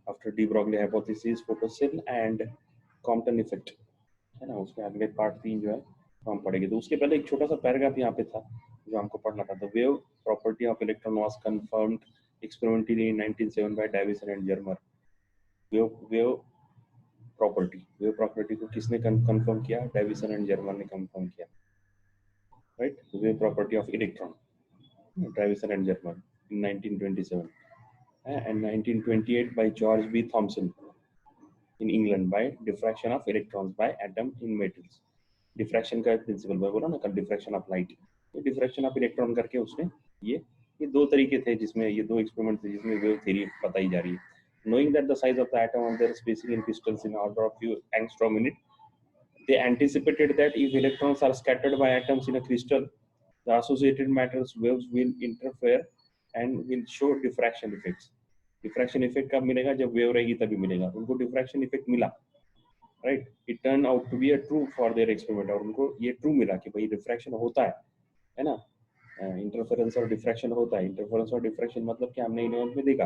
After de Broglie hypothesis, photocell and Compton effect, है ना। उसके अगले पार्ट 3 जो है हम पढ़ेंगे। तो उसके पहले एक छोटा सा पैराग्राफ यहाँ पे था जो हमको पढ़ना था। The wave property of electron was confirmed experimentally in 1907 by Davisson and Germer. Wave property को किसने कंफर्म किया? डेविसन एंड जर्मर ने कंफर्म किया, right. Wave property of electron, Davisson and Germer in 1927 and 1928 by George B. Thomson in England by diffraction of electrons by atom in metals। Diffraction का principal मैं बोला ना कल, diffraction of light. तो diffraction of electron करके उसने ये दो तरीके थे जिसमें ये दो एक्सपेरिमेंट थे जिसमें वेव थ्योरी बताई जा रही है। Knowing that the size of the atom and their spacing in crystals in order of few angstrom unit, they anticipated that if electrons are scattered by atoms in a crystal, the associated matters waves will interfere and will show diffraction effects। Diffraction effect कब मिलेगा? जब wave रहेगी तभी मिलेगा। उनको diffraction effect मिला, right. It turn out to be a true for their experiment, और उनको ये ट्रू मिला कि भाई डिफ्रैक्शन होता है ना। इंटरफेरेंस और डिफ्रैक्शन होता है। इंटरफेरेंस और डिफ्रैक्शन मतलब कि हमने इलेवेंथ में देखा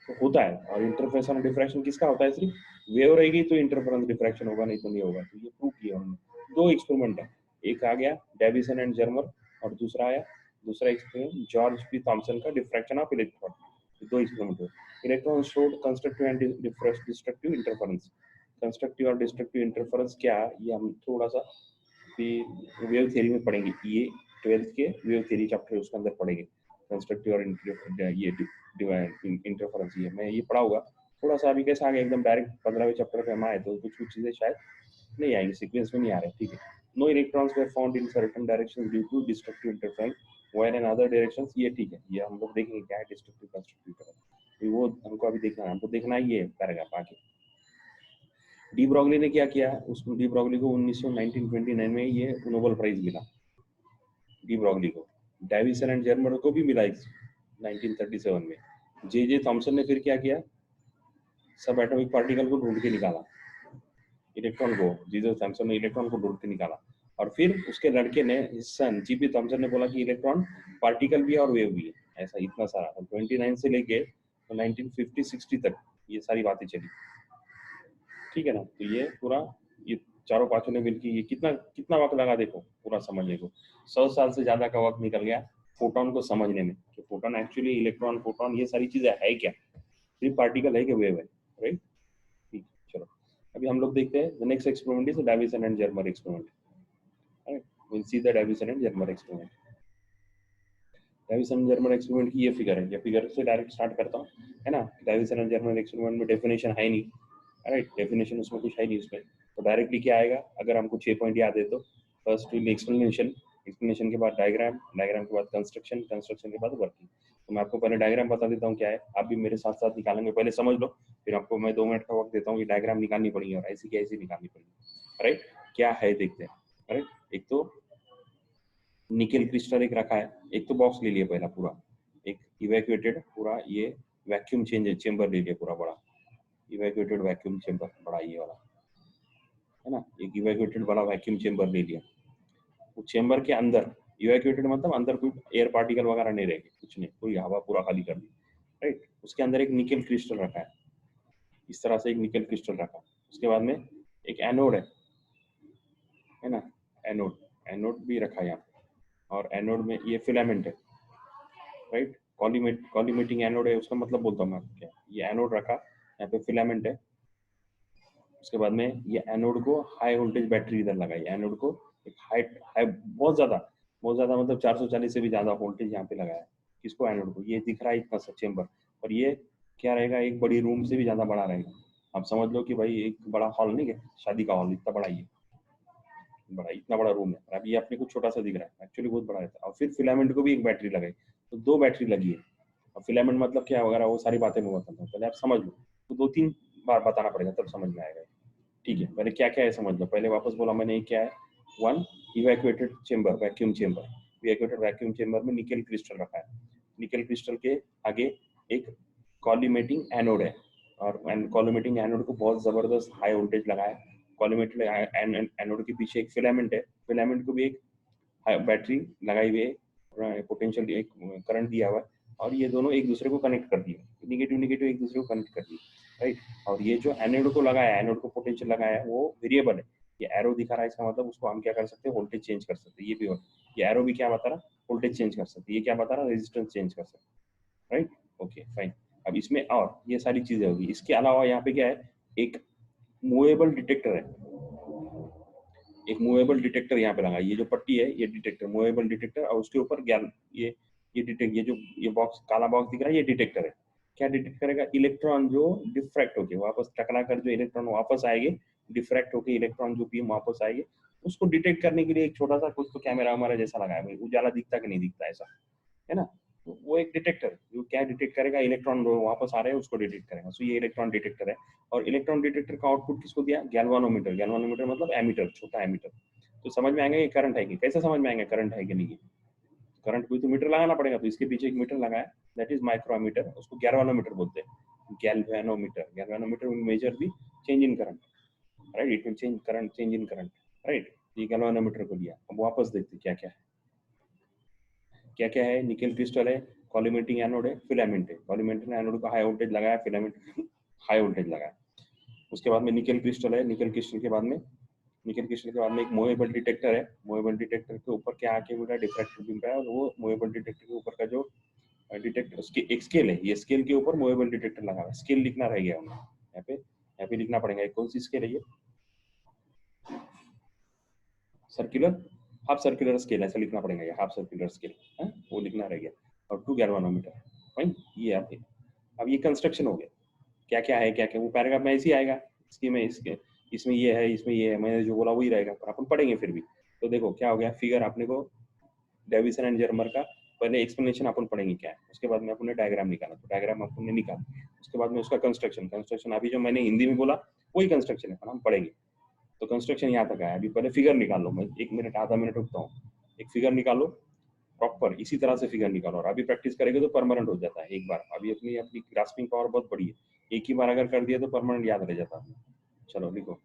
तो होता है। और इंटरफेरेंस और डिफ्रैक्शन किसका होता है? सिर्फ वेव रहेगी तो इंटरफेरेंस डिफ्रैक्शन होगा, नहीं तो नहीं होगा। तो ये प्रूव किया उन्होंने। दो एक्सपेरिमेंट है, एक आ गया डेविसन एंड जर्मर और दूसरा एक्सपेरिमेंट जॉर्ज पी थॉमसन का, डिफ्रैक्शन ऑफ इलेक्ट्रॉन। दो एक्सपेरिमेंट हुए। Electron showed constructive and destructive interference. Constructive और डिस्ट्रक्टिव इंटरफेरेंस क्या, ये हम थोड़ा सा वेव थ्योरी में पढ़ेंगे। ये 12th के वेव थ्योरी चैप्टर उसके अंदर पढ़ेंगे। कंस्ट्रक्टिव और ये इंटरफेरेंस ये मैं ये पढ़ाऊंगा। थोड़ा सा अभी कैसे आगे एकदम डायरेक्ट 15वें चैप्टर पे हम आए तो कुछ चीजें शायद नहीं आएंगी, सीक्वेंस में नहीं आ रहे, ठीक है। No electrons were found in certain directions due to destructive interference while in other directions. ये ठीक है, ये हम लोग देखेंगे क्या है डिस्ट्रक्टिव कंस्ट्रक्टिव, वो हमको अभी देखना है। हमको देखना ही है पैराग्राफ आगे। डी ब्रॉगली ने क्या किया? उसको डी ब्रॉगली को 1929 में ये नोबेल प्राइज मिला। डी ब्रॉगली को, डेविसन एंड जर्मर को भी मिला 1937 में। जे थॉमसन ने फिर क्या किया? सब एटॉमिक पार्टिकल को ढूंढ के निकाला, इलेक्ट्रॉन को। जे थॉमसन ने इलेक्ट्रॉन को ढूंढ के निकाला और फिर उसके लड़के ने, सन जी पी थॉमसन ने बोला कि इलेक्ट्रॉन पार्टिकल भी है और वेव भी है। ऐसा इतना सारा 29 से लेके 1950-60 तक ये सारी बातें चली, ठीक है ना। तो ये पूरा ये चारों पांचों ने मिलकर ये कितना वक्त लगा देखो पूरा समझने को। 100 साल से ज्यादा का वक्त निकल गया फोटोन को समझने में कि फोटोन एक्चुअली इलेक्ट्रॉन, फोटोन ये सारी चीजें है क्या, सिर्फ पार्टिकल है कि वेव है, राइट। ठीक, चलो अभी हम लोग देखते हैं। The next experiment is Davisson and Germer experiment, right. Will see the Davisson and Germer experiment. Davisson and Germer experiment की ये फिगर है। ये फिगर से डायरेक्ट स्टार्ट करता हूँ, है ना। डेविसन एंड जर्मर एक्सपेरिमेंट में डेफिनेशन है नहीं, राइट। डेफिनेशन उसमें कुछ है नहीं उसमें, तो डायरेक्टली क्या आएगा? अगर हमको 6 पॉइंट याद है तो फर्स्ट विल एक्सप्लेनेशन, एक्सप्लेनेशन के बाद डायग्राम, डायग्राम के बाद कंस्ट्रक्शन, कंस्ट्रक्शन के बाद वर्किंग। तो मैं आपको पहले डायग्राम बता देता हूँ क्या है, आप भी मेरे साथ साथ निकालेंगे। पहले समझ लो, फिर आपको मैं 2 मिनट का वक्त देता हूँ। ये डायग्राम निकालनी पड़ेगी और ऐसी की ऐसी निकालनी पड़ेगी, राइट। क्या है देखते हैं, राइट। एक तो निकेल क्रिस्टल एक रखा है, एक तो बॉक्स ले लिया पहला पूरा, एक इवैक्यूएटेड पूरा ये वैक्यूम चेंबर ले लिया पूरा बड़ा, इवैक्यूएटेड वैक्यूम चेंबर बड़ा ये वाला, है ना। एक इवैक्यूएटेड वाला वैक्यूम चेंबर ले लिया। वो चेंबर के अंदर, इवैक्यूएटेड मतलब अंदर कोई एयर पार्टिकल वगैरह नहीं रहेगी, कुछ नहीं, पूरी हवा पूरा खाली कर दी, राइट। उसके अंदर एक निकेल क्रिस्टल रखा है, इस तरह से एक निकेल क्रिस्टल रखा। उसके बाद में एक एनोड है ना, एनोड भी रखा है यहाँ पे, और एनोड में ये फिलामेंट है, राइट। कॉलीमेटिंग एनोड है, उसका मतलब बोलता हूँ मैं आपको क्या। ये एनोड रखा, यहाँ पे फिलामेंट है। उसके बाद में ये एनोड को हाई वोल्टेज बैटरी इधर लगाई, एनोड को एक हाई बहुत ज्यादा मतलब 440 से भी ज्यादा वोल्टेज यहाँ पे लगाया। किसको? एनोड को। ये दिख रहा है इतना सा चेंबर, और ये क्या रहेगा? एक बड़ी रूम से भी ज्यादा बड़ा रहेगा। आप समझ लो कि भाई एक बड़ा हॉल नहीं है, शादी का हॉल इतना बड़ा, ये बड़ा इतना बड़ा रूम है। अब ये अपने को छोटा सा दिख रहा है, एक्चुअली बहुत बड़ा रहता है। और फिर फिलामेंट को भी एक बैटरी लगाई, तो 2 बैटरी लगी है। और फिलामेंट मतलब क्या वगैरह वो सारी बातें मैं बताता हूँ, पहले आप समझ लो। तो 2-3 बार बताना पड़ेगा तब समझ में आएगा, ठीक है। पहले क्या क्या है समझ लो। पहले वापस बोला मैंने, क्या है? 1 evacuated chamber, vacuum chamber. Evacuated vacuum chamber में निकेल क्रिस्टल रखा है। निकेल क्रिस्टल के आगे एक कॉलीमेटिंग एनोड है, और कॉलीमेटिंग एनोड को बहुत जबरदस्त हाई वोल्टेज लगाया। कॉलीमेटेड एनोड के पीछे एक फिलामेंट है, फिलामेंट को भी एक बैटरी लगाई हुई है, पोटेंशियल एक करंट दिया हुआ है। और ये दोनों एक दूसरे को कनेक्ट कर दिए, निगेटिव निगेटिव एक दूसरे को कनेक्ट कर दिए, राइट। और ये जो एनोड को लगाया है, एनोड को पोटेंशियल लगाया है, वो वेरिएबल है। ये एरो दिखा रहा है, इसका मतलब उसको हम क्या कर सकते हैं, वोल्टेज चेंज कर सकते हैं। ये भी और ये एरो भी क्या बता रहा, वोल्टेज चेंज कर सकते हैं। ये क्या बता रहा, रेजिस्टेंस चेंज कर सकते हैं, राइट। Okay fine. अब इसमें और ये सारी चीजें होगी। इसके अलावा यहाँ पे क्या है, एक मूवेबल डिटेक्टर है। एक मूवेबल डिटेक्टर यहाँ पे लगा, ये जो पट्टी है ये डिटेक्टर, मूवेबल डिटेक्टर, और उसके ऊपर ज्ञान ये डिटेक्ट, ये जो ये बॉक्स काला बॉक्स दिख रहा है, ये डिटेक्टर है। क्या डिटेक्ट करेगा, इलेक्ट्रॉन जो डिफ्रैक्ट होके वापस टकरा कर जो इलेक्ट्रॉन वापस आएंगे, डिफ्रैक्ट होके इलेक्ट्रॉन जो बीम वापस आएंगे, उसको डिटेक्ट करने के लिए एक छोटा सा कुछ तो कैमरा हमारा जैसा लगा है, उजाला दिखता कि नहीं दिखता, ऐसा है ना। तो वो एक डिटेक्टर जो क्या डिटेक्ट करेगा, इलेक्ट्रॉन वापस आ रहे हैं उसको डिटेक्ट करेगा। सो ये इलेक्ट्रॉन डिटेक्टर है। और इलेक्ट्रॉन डिटेक्टर का आउटपुट किसको दिया, गैल्वानोमीटर। गैल्वानोमीटर मतलब एमीटर, छोटा एमीटर। तो समझ में आएगा ये करंट है कि, कैसे समझ में आएगा करंट है कि नहीं। करंट को तो मीटर लगाना पड़ेगा, तो इसके पीछे एक मीटर लगाया, दैट इज माइक्रोमीटर, उसको गैल्वानोमीटर बोलते हैं। Galvanometer, galvanometer will measure the change in current, right. It will change current, change in current, right. ये गैल्वानोमीटर को दिया। अब वापस देखते क्या क्या है, क्या क्या है। निकल क्रिस्टल है, कॉलीमेटिंग एनोड है, फिलामेंट है। कॉलीमेटिंग एनोड का हाई वोल्टेज लगाया, फिलामेंट हाई वोल्टेज लगाया। उसके बाद में निकल क्रिस्टल है, निकल क्रिस्टल के बाद में, निकल क्रिस्टल के बाद में एक मूवेबल डिटेक्टर है। मूवेबल डिटेक्टर के ऊपर क्या आके मिला, डिफ्रैक्टिव बीम है। और वो मूवेबल डिटेक्टर के ऊपर का जो डिटेक्टर, उसकी एक स्केल है, ये स्केल के ऊपर मूवेबल डिटेक्टर लगा है। स्केल लिखना रह गया हमें यहाँ पे लिखना पड़ेगा। कौन सी स्केल है ये, सर्कुलर, हाफ सर्कुलर स्केल, ऐसा लिखना पड़ेगा, ये हाफ सर्कुलर स्केल है, वो लिखना रह गया। और 2 गैल्वानोमीटर, फाइन। ये अब ये कंस्ट्रक्शन हो गया। क्या क्या है, क्या क्या, वो पैराग्राफ में ऐसे ही आएगा। इसकी में इसके इसमें ये है, इसमें ये है, मैंने जो बोला वही रहेगा, पर अपन पढ़ेंगे फिर भी। तो देखो क्या हो गया, फिगर आपने को डेविसन एंड जर्मर का पहले एक्सप्लेनेशन अपन पढ़ेंगे क्या है, उसके बाद में अपन ने डायग्राम निकाला, तो डायग्राम अपन ने निकाला, उसके बाद में उसका कंस्ट्रक्शन, कंस्ट्रक्शन अभी जो मैंने हिंदी में बोला वही कंस्ट्रक्शन है, अपन हम पढ़ेंगे। तो कंस्ट्रक्शन यहाँ तक आया। अभी पहले फिगर निकाल लो, मैं 1 मिनट आधा मिनट रुकता हूँ। एक फिगर निकालो प्रॉपर, इसी तरह से फिगर निकालो, और अभी प्रैक्टिस करेंगे तो परमानेंट हो जाता है एक बार। अभी अपनी अपनी ग्रास्पिंग पावर बहुत बड़ी है, एक ही बार अगर कर दिया तो परमानेंट याद रह जाता है। चलो लिखो।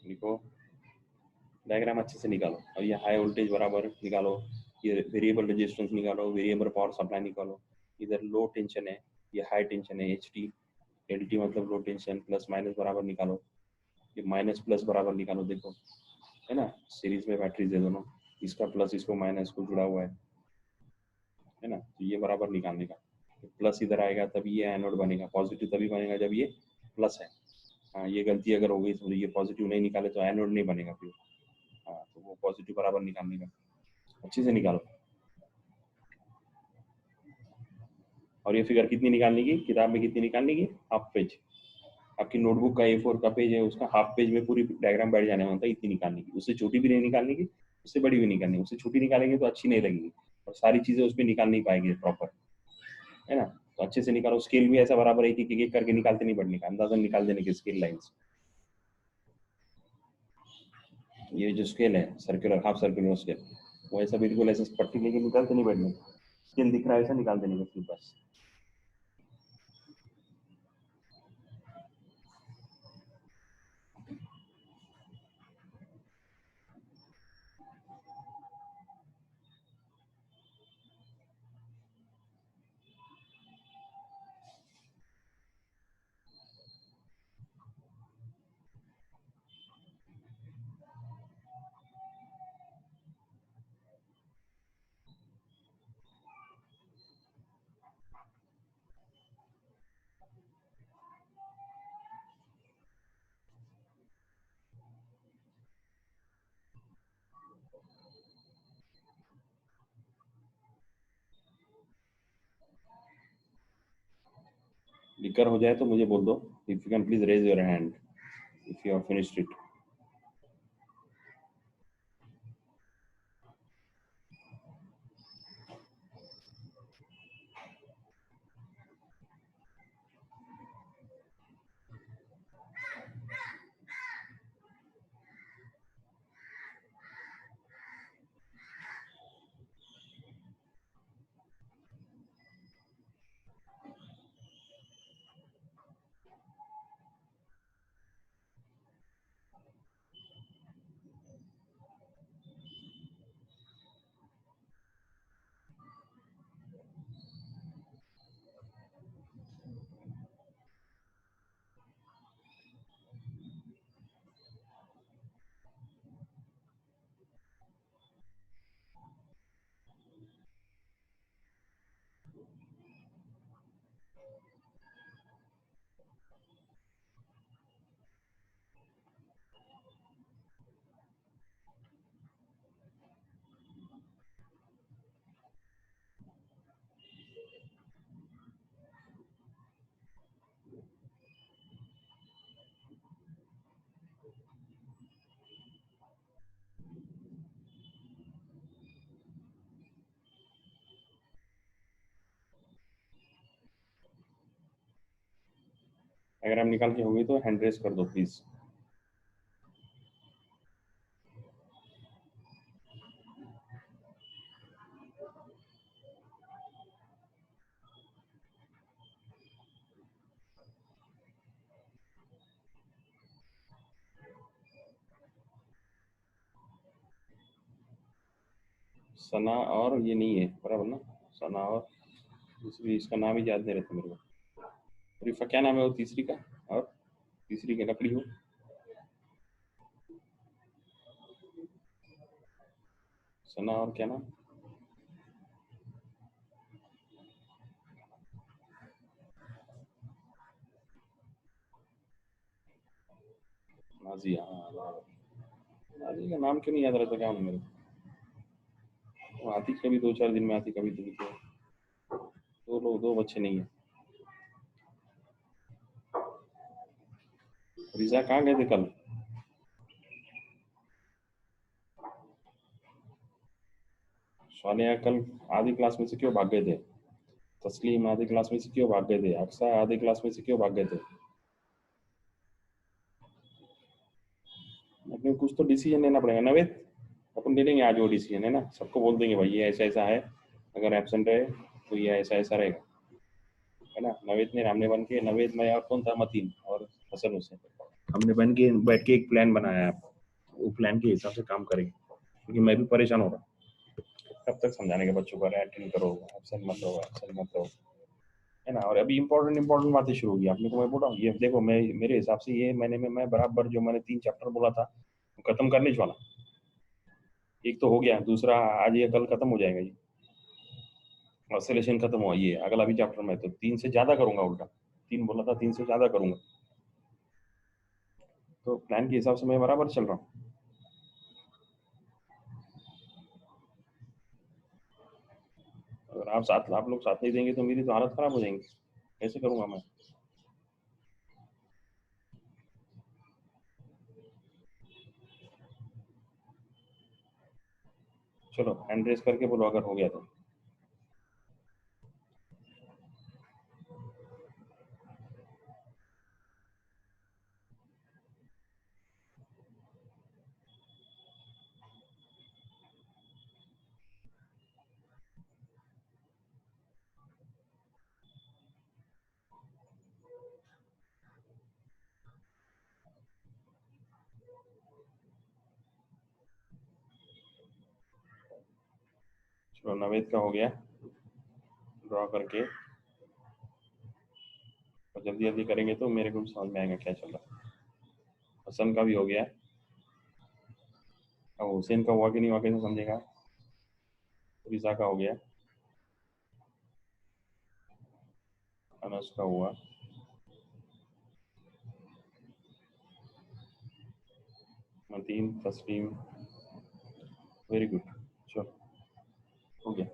लिखो, डायग्राम अच्छे से निकालो। और ये हाई वोल्टेज बराबर निकालो, ये वेरिएबल रेजिस्टेंस निकालो, वेरिएबल पावर सप्लाई निकालो। इधर लो टेंशन है, ये हाई टेंशन है, एच टी, एल टी मतलब लो टेंशन, प्लस माइनस बराबर निकालो, ये माइनस प्लस बराबर निकालो। देखो है ना, सीरीज में बैटरीज है दोनों, इसका प्लस इसको माइनस को जुड़ा हुआ है ना। तो ये बराबर निकालने का, प्लस इधर आएगा तभी ये एनोड बनेगा, पॉजिटिव तभी बनेगा जब ये प्लस है। हाँ ये गलती अगर हो गई तो ये पॉजिटिव नहीं निकाले तो एनोड नहीं बनेगा फिर। हाँ तो वो पॉजिटिव बराबर निकालने का, अच्छे से निकालो। और ये फिगर कितनी निकालने की, किताब में कितनी निकालने की, हाफ पेज। आपकी नोटबुक का A4 का पेज है, उसका हाफ पेज में पूरी डायग्राम बैठ जाने वाला था, इतनी निकालने की। उससे छोटी भी नहीं निकालने की, उससे बड़ी भी निकालनी, उससे छोटी निकालेंगे तो अच्छी नहीं लगेगी, और सारी चीजें उसमें निकाल नहीं पाएंगे प्रॉपर, है ना। तो अच्छे से निकालो। स्केल भी ऐसा बराबर है कि एक एक करके निकालते नहीं बढ़ने का, अंदाजा निकाल देने के स्केल लाइंस। ये जो स्केल है सर्कुलर, हाफ सर्कुलर स्केल, वो ऐसा बिल्कुल ऐसे पट्टी लेके निकालते नहीं बैठने, स्केल दिख रहा है ऐसा निकाल देने का फिर बस। लिकर हो जाए तो मुझे बोल दो, if you can please raise your hand if you have finished it. अगर आप निकाल के होगी तो हैंड रेस कर दो प्लीज। सना और ये नहीं है बराबर ना, सना और दूसरी, इसका नाम ही याद नहीं रहता मेरे को। रिफा क्या नाम है वो तीसरी का, और तीसरी की लकड़ी हो, सना और क्या नाम, नाजिया, हाँ बराबर। नाजिया का नाम क्यों नहीं याद रहता क्या मेरे को, वो आती कभी 2-4 दिन में आती, कभी कभी तो दो लोग, दो बच्चे नहीं है। रिजा कहाँ गए थे कल? सानिया कल आधी क्लास में से क्यों भाग गए थे? तस्लीम आधी क्लास में से क्यों भाग गए थे? अक्सा आधी क्लास में से क्यों भाग गए थे? अपने कुछ तो डिसीजन लेना पड़ेगा नवेद। अपन ले लेंगे आज वो डिसीजन, है ना, सबको बोल देंगे भाई ये ऐसा ऐसा है, अगर एबसेंट रहे तो ये ऐसा ऐसा रहेगा, है ना। नवेद ने, हमने बन के, नवेद में और कौन था, मतीन और हसन हुसैन, हमने बन के बैठ के एक प्लान बनाया है। वो प्लान के हिसाब से काम करेंगे, क्योंकि मैं भी परेशान हो रहा हूँ। कब तक समझाने के बच्चों को, अटेंड करो, एबसेंट मत रहो, एबसेंट मत रहो, है ना। और अभी इंपॉर्टेंट बातें शुरू होगी, आपने को मैं बोल रहा हूँ, ये देखो, मैं मेरे हिसाब से ये महीने में मैं बराबर जो मैंने 3 चैप्टर बोला था वो खत्म करने वाला। एक तो हो गया, दूसरा आज या कल खत्म हो जाएगा ये, ऑसिलेशन खत्म हुआ, ये अगला भी चैप्टर में तो 3 से ज्यादा करूंगा, उल्टा 3 बोला था, 3 से ज्यादा करूंगा। तो प्लान के हिसाब से मैं बराबर चल रहा हूँ। अगर आप लोग साथ नहीं देंगे तो मेरी तो हालत खराब हो जाएंगी, कैसे करूंगा मैं? चलो हैंड रेस करके बोलो अगर हो गया तो। चलो नवेद का हो गया ड्रॉ करके, और जल्दी जल्दी करेंगे तो मेरे को भी समझ में आएगा क्या चल रहा है। हसन का भी हो गया, अब हुसैन का हुआ कि नहीं हुआ कैसे समझेगा। रिजा का हो गया, अनस का हुआ, मतीन, तस्लीम, वेरी गुड। चलो हो गया।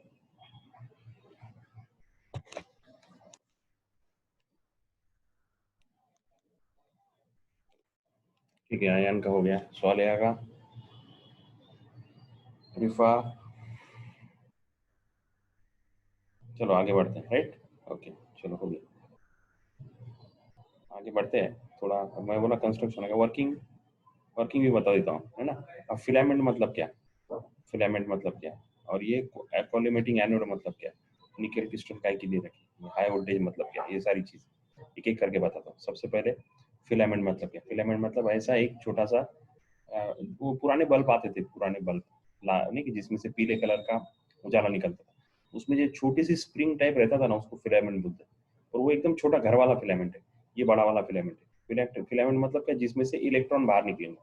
ठीक है, आयान का हो गया, स्वालिया का, रिफा। चलो आगे बढ़ते हैं, राइट, ओके। चलो हो गया, आगे बढ़ते हैं थोड़ा। अब मैं बोला कंस्ट्रक्शन का, वर्किंग, वर्किंग भी बता देता हूँ, है ना। अब फिलामेंट मतलब क्या, फिलामेंट मतलब क्या, और ये कोलिमेटिंग एनोड मतलब क्या, निकेल क्रिस्टल काय के लिए रखी, हाई वोल्टेज मतलब क्या, ये सारी चीज एक एक करके बताता हूँ। सबसे पहले फिलामेंट मतलब क्या, फिलामेंट मतलब ऐसा एक छोटा सा, वो पुराने बल्ब आते थे, पुराने बल्ब नहीं कि जिसमें से पीले कलर का उजाला निकलता था, उसमें जो छोटी सी स्प्रिंग टाइप रहता था ना, उसको फिलामेंट बोलते हैं। और वो एकदम छोटा घर वाला फिलामेंट है, ये बड़ा वाला फिलामेंट है। फिलामेंट, फिलामेंट मतलब क्या, जिसमें से इलेक्ट्रॉन बाहर निकलेंगे।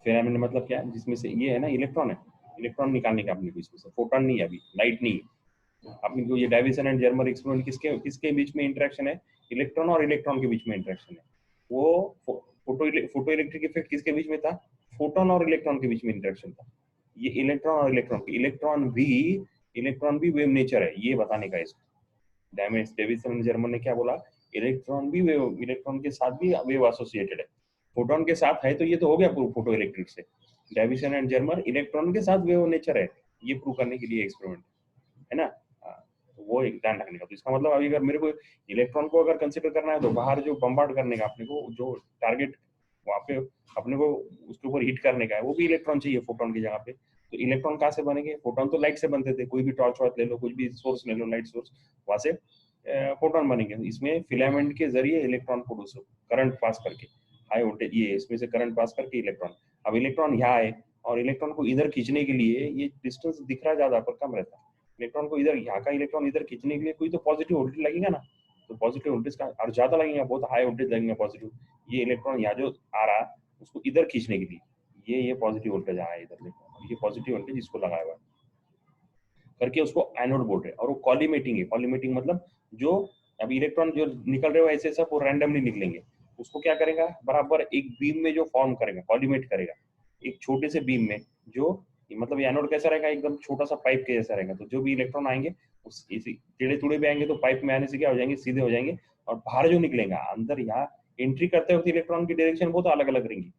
फिलामेंट मतलब क्या है, जिसमें से ये है ना, इलेक्ट्रॉन है, इलेक्ट्रॉन निकालने का अपने को इसमें से, फोटोन नहीं है, अभी लाइट नहीं है अपने को। ये डेविसन एंड जर्मर एक्सपेरिमेंट किसके किसके बीच में इंटरेक्शन है, इलेक्ट्रॉन और इलेक्ट्रॉन के बीच में इंटरेक्शन है। वो फोटो इलेक्ट्रिक इफेक्ट किसके बीच में था, फोटोन और इलेक्ट्रॉन के बीच में इंटरेक्शन था। ये इलेक्ट्रॉन और इलेक्ट्रॉन भी वेव नेचर है, ये बताने का इसको। डेविसन एंड जर्मन ने क्या बोला, इलेक्ट्रॉन भी वेव, इलेक्ट्रॉन के साथ भी वेव एसोसिएटेड है। फोटोन के साथ है तो ये तो हो गया प्रूफ फोटो इलेक्ट्रिक से। डेविसन एंड जर्मर इलेक्ट्रॉन के साथ वेव नेचर है, ये प्रूव करने के लिए एक्सपेरिमेंट, है ना। हाँ, तो वो एक ध्यान रखने का। तो इसका मतलब अभी अगर मेरे को इलेक्ट्रॉन को अगर कंसिडर करना है तो बाहर जो बम्बार्ड करने का अपने को जो टारगेट वहाँ पे अपने को उसके ऊपर हिट करने का है वो भी इलेक्ट्रॉन चाहिए फोटोन की जगह पे। तो इलेक्ट्रॉन कहाँ से बनेंगे? फोटोन तो लाइट से बनते थे, कोई भी टॉर्च वॉर्च ले लो, कुछ भी सोर्स ले लो, लाइट सोर्स, वहां से फोटोन बनेंगे। इसमें फिलामेंट के जरिए इलेक्ट्रॉन प्रोड्यूस हो, करंट पास करके, हाई वोल्टेज ये इसमें से करंट पास करके इलेक्ट्रॉन। अब इलेक्ट्रॉन यहाँ है और इलेक्ट्रॉन को इधर खींचने के लिए ये डिस्टेंस दिख रहा है ज्यादा पर कम रहता है। इलेक्ट्रॉन को इधर, यहाँ का इलेक्ट्रॉन इधर खींचने के लिए कोई तो पॉजिटिव वोल्टेज लगेगा ना, तो पॉजिटिव वोल्टेज का और ज्यादा लगेगा, बहुत हाई वोल्टेज लगेगा पॉजिटिव। ये इलेक्ट्रॉन यहाँ जो आ रहा है उसको इधर खींचने के लिए ये पॉजिटिव वोल्टेज आया है इधर, देखो ये पॉजिटिव वोल्टेज इसको लगाया हुआ है करके उसको एनोड बोल रहे हैं। और वो कॉलीमेटिंग है। कॉलीमेटिंग मतलब जो अभी इलेक्ट्रॉन जो निकल रहे हो ऐसे सब वो रैंडमली निकलेंगे, उसको क्या करेगा बराबर एक बीम में जो फॉर्म करेगा, कॉलीमेट करेगा एक छोटे से बीम में। जो मतलब एनोड कैसा रहेगा, एकदम छोटा सा पाइप के जैसा रहेगा। तो जो भी इलेक्ट्रॉन आएंगे उस इसी टेढ़े टुड़े भी आएंगे तो पाइप में आने से क्या हो जाएंगे, सीधे हो जाएंगे। और बाहर जो निकलेगा अंदर, यहाँ एंट्री करते वक्त इलेक्ट्रॉन की डायरेक्शन बहुत अलग अलग रहेंगी,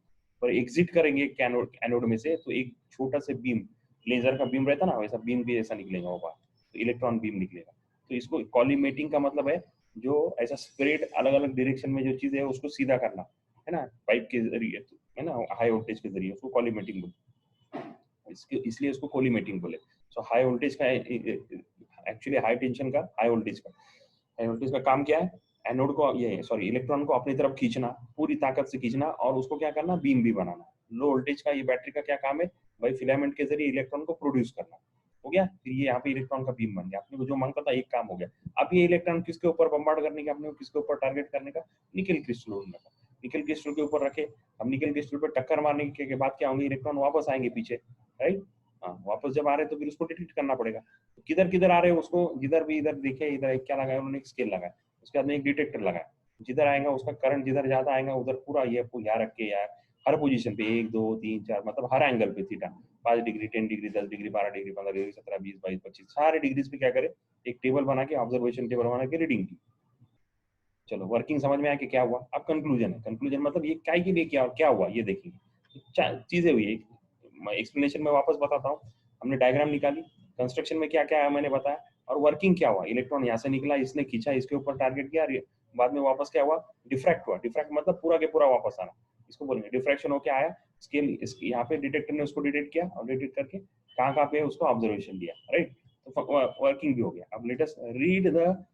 और एग्जिट करेंगे एनोड में से तो एक छोटा से बीम, लेजर का बीम रहता ना वैसा बीम भी ऐसा निकलेगा वो बाहर, तो इलेक्ट्रॉन बीम निकलेगा। तो इसको कॉलीमेटिंग का मतलब है जो ऐसा स्प्रेड अलग अलग डायरेक्शन में जो चीज है उसको सीधा करना है ना, पाइप के जरिए, है ना, हाई वोल्टेज के जरिए, उसको कॉलीमेटिंग बोलते हैं। इसलिए उसको कॉलीमेटिंग बोले। सो हाई वोल्टेज का एक्चुअली हाई टेंशन का, हाई वोल्टेज का काम क्या है, एनोड को ये सॉरी इलेक्ट्रॉन को अपनी तरफ खींचना, पूरी ताकत से खींचना, और उसको क्या करना, बीम भी बनाना। लो वोल्टेज का ये बैटरी का क्या काम है भाई, फिलामेंट के जरिए इलेक्ट्रॉन को प्रोड्यूस करना। हो गया, फिर ये यहाँ पे इलेक्ट्रॉन का बीम बन गया, अपने को जो मांगता था एक काम हो गया। अब ये इलेक्ट्रॉन किसके ऊपर बम्बार्ड करने का, अपने को किसके ऊपर टारगेट करने का, निकल क्रिस्टल ढूंढने का। निकल क्रिस्टल के ऊपर रखे, अब निकल क्रिस्टल पर टक्कर मारने के बाद क्या होंगे, इलेक्ट्रॉन वापस आएंगे पीछे, राइट। हाँ, वापस जब आ रहे हैं तो फिर उसको डिटेक्ट करना पड़ेगा। तो किधर किधर आ रहे हैं उसको, जिधर भी इधर देखे, इधर क्या लगाया उन्होंने, एक स्केल लगाया, उसके बाद में एक डिटेक्टर लगाया। जिधर आएगा उसका करंट जिधर ज्यादा आएगा उधर पूरा ये यहाँ रख के यार, हर पोजीशन पे 1 2 3 4 मतलब हर एंगल पे theta, 5 degree 10 degree 10 degree 12 degree 15 degree 17 20 22 25 सारे डिग्रीज पे क्या करे, एक टेबल बना के, ऑब्जर्वेशन टेबल बना के रीडिंग की। चलो वर्किंग समझ में आया कि क्या हुआ। अब कंक्लूजन है, कंक्लूजन मतलब ये क्या के लिए क्या और क्या हुआ ये देखेंगे। चीजें हुई, एक्सप्लेनेशन में वापस बताता हूँ। हमने डायग्राम निकाली, कंस्ट्रक्शन में क्या क्या है मैंने बताया, और वर्किंग क्या हुआ, इलेक्ट्रॉन यहाँ से निकला, इसने खींचा, इसके ऊपर टारगेट किया, बाद में वापस क्या हुआ, डिफ्रैक्ट हुआ। डिफ्रैक्ट मतलब पूरा के पूरा वापस आना, इसको बोलेंगे डिफ्रैक्शन। हो क्या आया, स्केल यहाँ पे डिटेक्टर ने उसको डिटेक्ट किया, और डिटेक्ट करके कहाँ कहाँ पे उसको ऑब्जर्वेशन दिया, राइट। तो वर्किंग भी हो गया। अब let us read the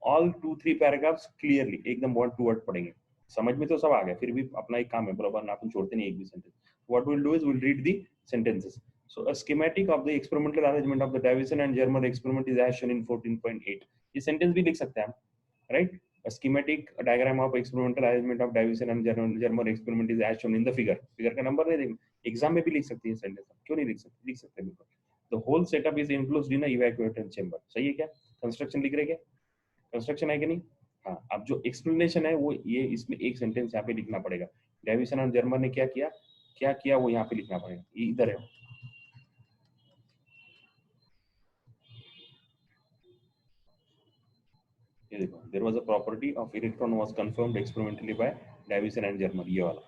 all 2-3 paragraphs clearly, एकदम वर्ड टू वर्ड पढ़ेंगे। समझ में तो सब आ गया, फिर भी अपना एक काम है, बराबर ना अपन छोड़ते नहीं एक भी sentence. What will do is will read the sentences. So a schematic of the experimental arrangement of the Davison and Germer experiment is as shown in 14.8. ये सेंटेंस भी लिख सकते हैं हम, right. A schematic diagram of experimental arrangement of Davison and Germer experiment is as shown in the figure. Figure का number नहीं देंगे, exam में भी लिख सकते हैं सेंटेंस, क्यों नहीं लिख सकते, लिख सकते हैं बिल्कुल। The whole setup is enclosed in a evacuator chamber. सही है क्या, कंस्ट्रक्शन लिख रहे क्या, कंस्ट्रक्शन है कि नहीं। हाँ, अब जो एक्सप्लेनेशन है वो ये इसमें एक सेंटेंस यहाँ पे लिखना पड़ेगा। डेविसन और जर्मर ने क्या किया, क्या किया वो यहाँ पे लिखना पड़ेगा, ये इधर है। ये देखो, there was a property of electron was confirmed experimentally by Davisson and Germer, ये वाला,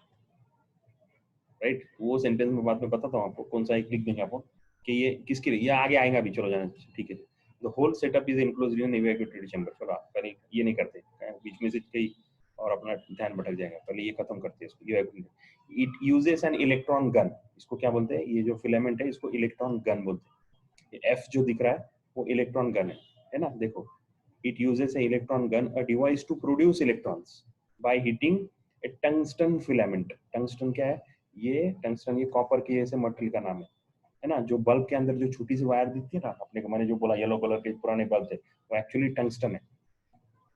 राइट। वो सेंटेंस में बाद में बताता हूँ आपको, कौन सा एक लिख देंगे आपको कि ये किसके लिए, ये आगे आएगा भी, चलो जाना, ठीक है। The whole setup is enclosed in evacuated chamber. चलो पहले ये नहीं करते, बीच में से कई और अपना ध्यान भटक जाएगा, पहले ये खत्म करते हैं इसको। It uses an electron gun, इसको क्या बोलते हैं, ये जो फिलामेंट है इसको इलेक्ट्रॉन गन बोलते हैं। एफ जो दिख रहा है वो इलेक्ट्रॉन गन है ना, देखो। It uses a electron gun, a device to produce electrons by heating a tungsten filament. Tungsten क्या है, ये टंगस्टन, ये कॉपर के जैसे मटेरियल का नाम है ना। जो बल्ब के अंदर जो छोटी सी वायर दिखती है ना, अपने को मैंने जो बोला येलो कलर के पुराने बल्ब थे, वो एक्चुअली टंगस्टन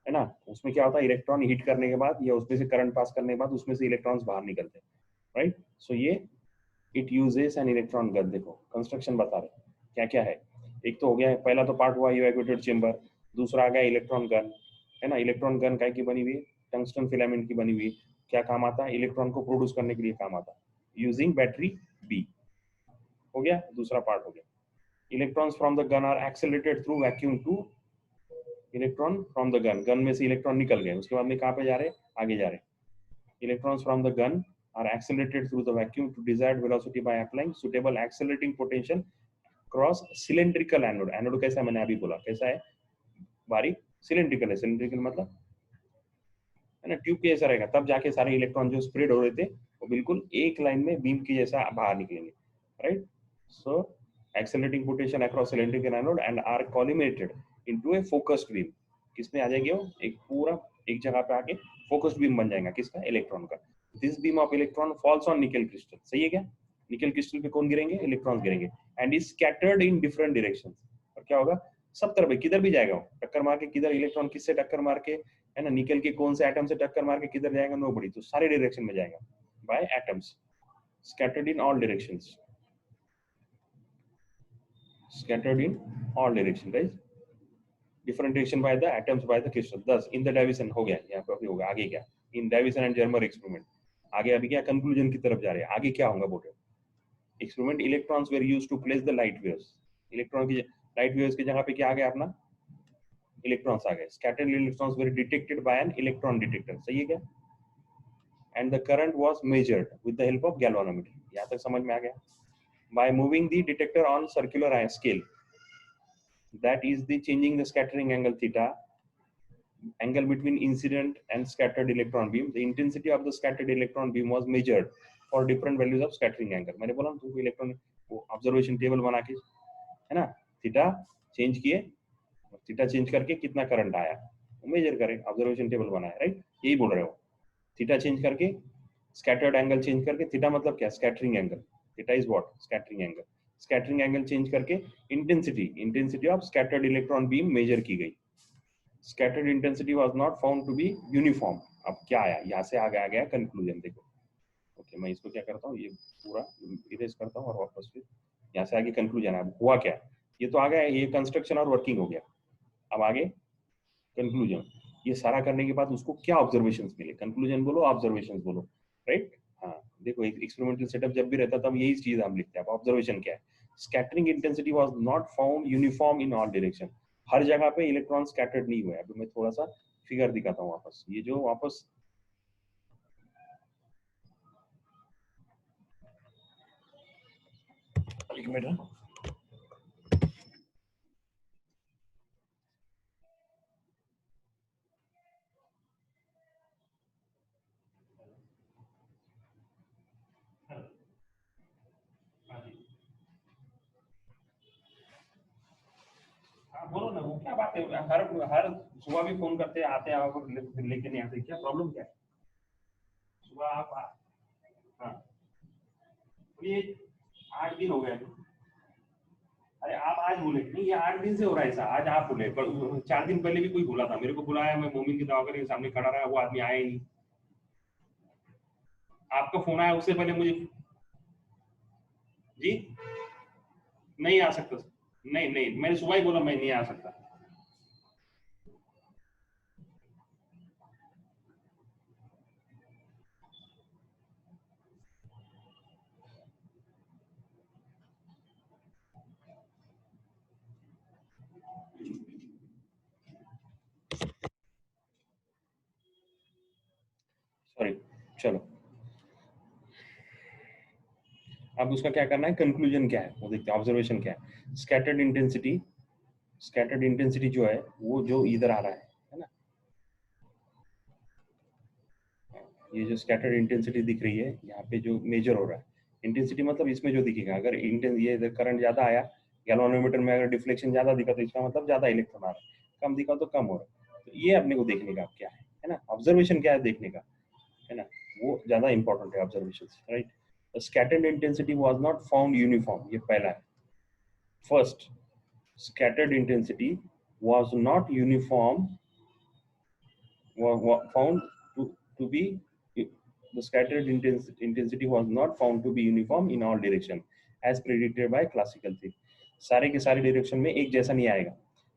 है ना। उसमें क्या होता है, इलेक्ट्रॉन हीट करने के बाद या उसमें से करंट पास करने के बाद उसमें से इलेक्ट्रॉन्स बाहर निकलते हैं, राइट। सो ये it uses an electron gun. देखो कंस्ट्रक्शन बता रहे क्या क्या है। एक तो हो गया, पहला तो पार्ट हुआ इवैक्यूएटेड चेंबर, दूसरा आ गया इलेक्ट्रॉन गन, है ना। इलेक्ट्रॉन गन काय की बनी हुई है, टंगस्टन फिलामेंट की बनी हुई है। क्या काम आता है, इलेक्ट्रॉन को प्रोड्यूस करने के लिए काम आता है, यूजिंग बैटरी बी। हो गया, दूसरा पार्ट हो गया। Electrons from the gun are accelerated through vacuum to, electron from the gun, gun में से इलेक्ट्रॉन निकल गए, उसके बाद में कहाँ पे जा रहे हैं, आगे जा रहे हैं। Electrons from the gun are accelerated through the vacuum to desired velocity by applying suitable accelerating potential cross cylindrical anode. Anode कैसा है, मैंने अभी बोला कैसा है, बारीक सिलेंड्रिकल है, सिलेंड्रिकल मतलब है ना ट्यूब के जैसा रहेगा, तब जाके सारे इलेक्ट्रॉन जो स्प्रेड हो रहे थे वो बिल्कुल एक लाइन में बीम के जैसा बाहर निकलेंगे, right. So accelerating potential across cylindrical anode and are collimated into a focused beam. किसमें आ जाएंगे वो, एक पूरा एक जगह पे आके फोकस्ड बीम बन जाएगा, किसका, इलेक्ट्रॉन का। This beam of electron falls on nickel crystal, सही है क्या, निकल क्रिस्टल पे कौन गिरेंगे, इलेक्ट्रॉन गिरेंगे, and is scattered in different directions. और क्या होगा, सब तरफ किधर भी जाएगा वो, टक्कर मार के किधर, इलेक्ट्रॉन किससे टक्कर मार के, है ना, निकल के कौन से एटम से टक्कर मार के किधर जाएगा, नो बड़ी, तो सारे डायरेक्शन में जाएगा by atoms, scattered in all directions, scattered in all direction, right, different direction by the atoms by the crystal, thus in the Davison हो गया, यहाँ पे अभी होगा, आगे क्या, in Davison and Germer experiment, आगे अभी क्या कंक्लूजन की तरफ जा रहे हैं, आगे क्या होगा बोलो, experiment, electrons were used to place the light waves, electron की लाइट वेव्स की जगह पे क्या आ गया अपना, इलेक्ट्रॉन्स आ गए, scattered electrons were detected by an electron detector, सही है क्या, and the current was measured with the help of galvanometer, यहाँ तक समझ में आ गया, by moving the detector on circular scale, that is the changing the scattering angle theta, angle between incident and scattered electron beam, the intensity of the scattered electron beam was measured for different values of scattering angle, मैंने बोला तुमको electron observation table बना के, है ना, theta change किए, theta change करके कितना करंट आया वो मेजर करें, ऑब्जर्वेशन टेबल बनाए, राइट, यही बोल रहे हो, थीटा चेंज करके स्कैटर्ड एंगल चेंज करके, थीटा मतलब क्या, scattering angle, theta is what, scattering angle, scattering angle change करके intensity, intensity of scattered electron beam measure की गई, scattered intensity was not found to be uniform. अब क्या आया, यहाँ से आगे आ गया कंक्लूजन, देखो, ओके मैं इसको क्या करता हूँ, ये पूरा इरेज करता हूँ और वापस फिर यहाँ से आगे कंक्लूजन है, हुआ क्या, ये तो आ गया, ये कंस्ट्रक्शन और वर्किंग हो गया, अब आगे कंक्लूजन, ये सारा करने के बाद उसको क्या ऑब्जर्वेशंस मिले, कंक्लूजन बोलो ऑब्जर्वेशंस बोलो, राइट, हाँ देखो एक एक्सपेरिमेंटल सेटअप जब भी रहता तब यही चीज हम लिखते हैं, ऑब्जर्वेशन क्या है, scattering intensity was not found uniform in all direction, हर जगह पे इलेक्ट्रॉन स्कैटर्ड नहीं हुए, अभी मैं थोड़ा सा फिगर दिखाता हूँ वापस, ये जो वापस एक मिनट, हाँ बोलो ना, वो क्या बात है, हर हर सुबह भी फोन करते हैं, आते हैं और लेके नहीं आते, क्या प्रॉब्लम क्या है, सुबह आप हाँ, ये 8 दिन हो गए, अरे आप आज भूले नहीं, ये 8 दिन से हो रहा है ऐसा, आज आप भूले, पर 4 दिन पहले भी कोई भूला था, मेरे को बुलाया, मैं मोमिन की दवा के सामने खड़ा रहा, वो आदमी आया ही नहीं, आपका फोन आया उससे पहले मुझे, जी नहीं आ सकता, नहीं नहीं मैंने सुबह ही बोला मैं नहीं आ सकता, सॉरी, चलो अब उसका क्या करना है, कंक्लूजन क्या है वो देखते हैं, ऑब्जर्वेशन क्या है, स्कैटर्ड इंटेंसिटी, स्कैटर्ड इंटेंसिटी जो है वो जो इधर आ रहा है ना, ये जो स्कैटर्ड इंटेंसिटी दिख रही है यहाँ पे जो मेजर हो रहा है, इंटेंसिटी मतलब इसमें जो दिखेगा, अगर इंटेंस ये करंट ज्यादा आया, गैल्वेनोमीटर में अगर डिफ्लेक्शन ज्यादा दिखा तो इसका मतलब ज्यादा इलेक्ट्रॉन आ रहा है, कम दिखा तो कम हो रहा है, तो ये अपने को देखने का क्या है ना, ऑब्जर्वेशन क्या है देखने का, है ना, वो ज्यादा इंपॉर्टेंट है observation, right, scattered intensity was not found uniform, ये पहला है, first scattered intensity was not uniform, found to be, the scattered intensity was not found to be uniform in all direction as predicted by classical theory, सारे के सारे direction में एक जैसा नहीं आएगा,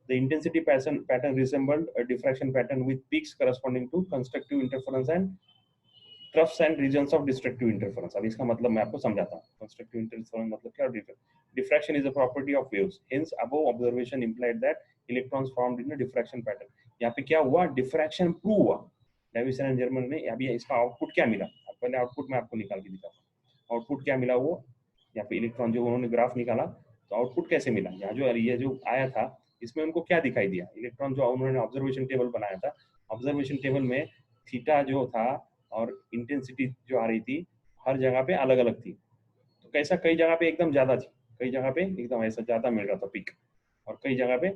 the intensity pattern resembled a diffraction pattern with peaks corresponding to constructive interference and troughs and regions of destructive interference, अब इसका मतलब मैं आपको समझाता हूँ, constructive interference मतलब क्या, diffraction is a property of waves, hence above observation implied that electrons formed in a diffraction pattern, यहाँ पे क्या हुआ, diffraction prove हुआ, डेविसन एंड जर्मन ने, अभी इसका आउटपुट क्या मिला, पहले आउटपुट मैं आपको निकाल के दिखाता हूँ, आउटपुट क्या मिला वो, यहाँ पे इलेक्ट्रॉन जो उन्होंने ग्राफ निकाला, तो आउटपुट कैसे मिला, यहाँ जो ये जो आया था इसमें उनको क्या दिखाई दिया, इलेक्ट्रॉन जो उन्होंने ऑब्जर्वेशन टेबल बनाया था, ऑब्जर्वेशन टेबल में थीटा जो था और इंटेंसिटी जो आ रही थी हर जगह पे अलग अलग थी। तो कैसा, कई जगह पे एकदम ज्यादा थी, कई जगह पे एकदम ऐसा ज्यादा मिल रहा था पिक, और कई जगह पे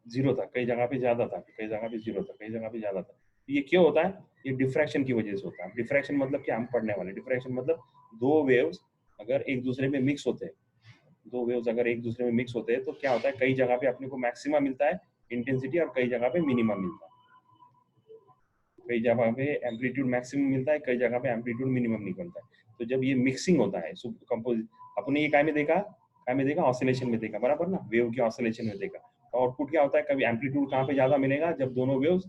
जीरो था, कई जगह पे ज्यादा था, कई जगह पे जीरो था, कई जगह पे ज्यादा था। ये क्यों होता है? ये डिफ्रैक्शन की वजह से होता है। डिफ्रैक्शन मतलब क्या, हम पढ़ने वाले डिफ्रैक्शन मतलब दो वेव्स अगर एक दूसरे में मिक्स होते हैं, दो वेव्स अगर एक दूसरे में मिक्स होते हैं तो क्या होता है, कई जगह पे अपने को मैक्सिमा मिलता है इंटेंसिटी और कई जगह पे मिनिमम मिलता है, कई जगह पे एम्पलीट्यूड मैक्सिमम मिलता है, कई जगह पे एम्पलीट्यूड मिनिमम निकलता है। तो जब ये मिक्सिंग होता है कंपोज, अपने ये काय में देखा, ऑसिलेशन में देखा, बराबर ना, वेव की ऑसिलेशन में देखा। तो आउटपुट क्या होता है, कभी एम्पलीट्यूड कहाँ पे ज्यादा मिलेगा, जब दोनों वेव्स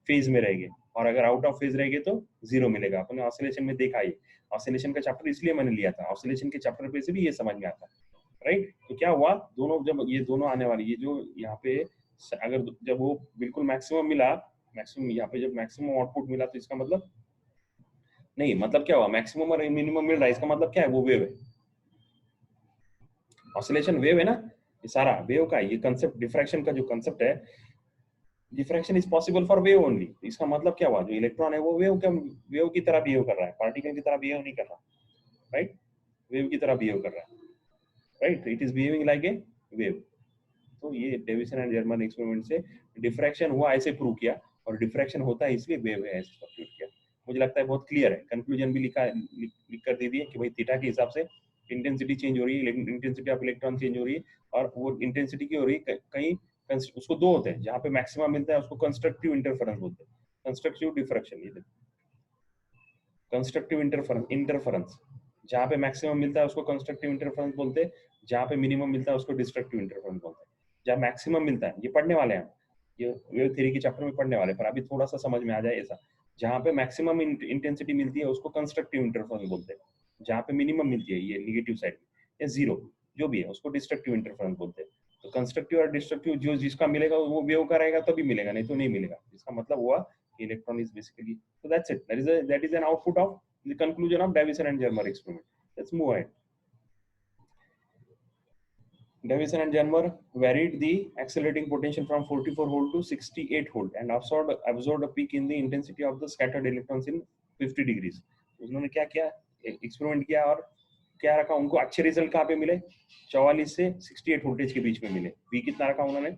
फेज में रहेंगे, और अगर आउट ऑफ फेज रहेंगे तो जीरो मिलेगा। अपने ऑसिलेशन में देखा, ये ऑसिलेशन का चैप्टर इसलिए मैंने लिया था, ऑसिलेशन के चैप्टर पे से भी ये समझ में आता है, राइट। तो क्या हुआ, दोनों जब ये दोनों आने वाली, ये जो यहाँ पे अगर जब वो बिल्कुल मैक्सिमम मिला, मैक्सिमम यहाँ पे जब मैक्सिमम आउटपुट मिला, तो इसका मतलब नहीं, मतलब क्या हुआ, मैक्सिमम और मिनिमम मिल रहा है, इसका मतलब क्या है, वो वेव है, ऑसिलेशन वेव है ना, ये सारा वेव का ये कंसेप्ट, डिफ्रैक्शन का जो कंसेप्ट है, diffraction is possible for wave only. इसका मतलब क्या हुआ, जो इलेक्ट्रॉन है वो वेव की तरह बिहेव कर रहा है, पार्टिकल की तरह बिहेव नहीं कर रहा, राइट, वेव की तरह बिहेव कर रहा है, right, it is behaving like a wave. तो ये डेविसन एंड जर्मन एक्सपेरिमेंट से डिफ्रैक्शन हुआ ऐसे प्रूव किया, और डिफ्रैक्शन होता है इसलिए वेव है ऐसे सब्स्टिट्यूट किया। मुझे लगता है बहुत क्लियर है, कंक्लूजन भी लिख कर दे दिए कि भाई थीटा के हिसाब से इंटेंसिटी चेंज हो रही है, इंटेंसिटी ऑफ इलेक्ट्रॉन चेंज हो रही है, और वो इंटेंसिटी की हो रही है कहीं, उसको दो होते हैं, जहाँ पे मैक्सिमम मिलता है उसको कंस्ट्रक्टिव इंटरफेरेंस बोलते हैं, कंस्ट्रक्टिव डिफ्रैक्शन, ये कंस्ट्रक्टिव इंटरफेरेंस, जहाँ पे मैक्सिमम मिलता है उसको कंस्ट्रक्टिव इंटरफेरेंस बोलते हैं, जहाँ पे मिनिमम मिलता है उसको डिस्ट्रक्टिव इंटरफेरेंस बोलते हैं। जहाँ मैक्सिमम मिलता है, ये पढ़ने वाले हैं, ये वेव थ्योरी के चैप्टर में पढ़ने वाले, पर अभी थोड़ा सा समझ में आ जाए ऐसा, जहाँ पे मैक्सिमम इंटेंसिटी मिलती है उसको कंस्ट्रक्टिव इंटरफेरेंस बोलते हैं, जहाँ पे मिनिमम मिलती है ये निगेटिव साइड या जीरो जो भी है उसको डिस्ट्रक्टिव इंटरफेरेंस बोलते हैं। तो कंस्ट्रक्टिव और डिस्ट्रक्टिव जो जिसका मिलेगा वो वेव का रहेगा तभी मिलेगा, नहीं तो नहीं मिलेगा। इसका मतलब हुआ electron is basically, so that's it, that is an output of the conclusion of Davison and Germer experiment. Let's move ahead. Davison and Germer varied the accelerating potential from 44 volt to 68 volt and absorbed a peak in the intensity of the scattered electrons in 50 degrees. उन्होंने क्या किया, experiment किया और क्या रखा, उनको अच्छे result कहाँ पे मिले, 44 से 68 वोल्टेज के बीच में मिले। वी कितना रखा उन्होंने,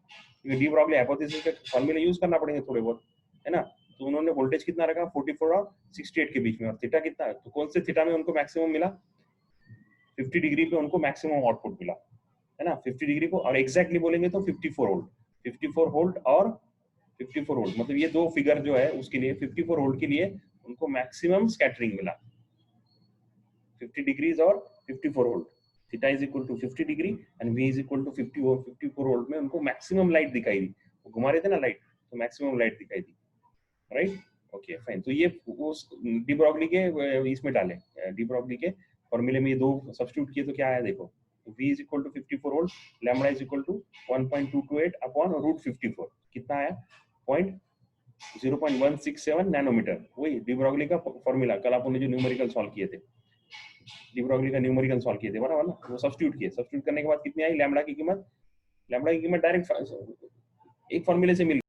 डी ब्रॉगली हाइपोथेसिस के फॉर्मूले यूज करना पड़ेंगे थोड़े बहुत, है ना। तो उन्होंने वोल्टेज कितना रखा, 44 और 68 के बीच में, और थीटा कितना, तो कौन से थीटा में उनको मैक्सिमम मिला, 50 डिग्री पे उनको मैक्सिमम आउटपुट मिला, है ना। 50 डिग्री को और एग्जैक्टली बोलेंगे तो 54 वोल्ट, 54 वोल्ट और 54 वोल्ट, मतलब ये दो फिगर जो है उसके लिए 54 वोल्ट के लिए उनको मैक्सिमम स्कैटरिंग मिला, 50 डिग्रीज और 54 volt, theta is equal to 50 degree and V is equal to 54 volt में उनको मैक्सिमम लाइट दिखाई दी, वो घुमा रहे थे ना लाइट, तो मैक्सिमम लाइट दिखाई दी, राइट। ओके फाइन, तो ये वो डी ब्रॉगली के इसमें डाले, डी ब्रॉगली के फॉर्मूले में ये दो सब्स्टिट्यूट किए तो क्या आया देखो, v is equal to 54 volt, lambda is equal to 1.228 upon root 54, कितना आया, 0.167 नैनोमीटर। वही डी ब्रॉगली का फॉर्मूला, कल आपने जो न्यूमेरिकल सॉल्व किए थे, डी ब्रॉगली का न्यूमेरिकल सॉल्व किए थे बराबर ना, वो सब्स्टिट्यूट किए, सब्स्टिट्यूट करने के बाद कितनी आई लैम्बडा की कीमत, डायरेक्ट एक फॉर्मूले से मिल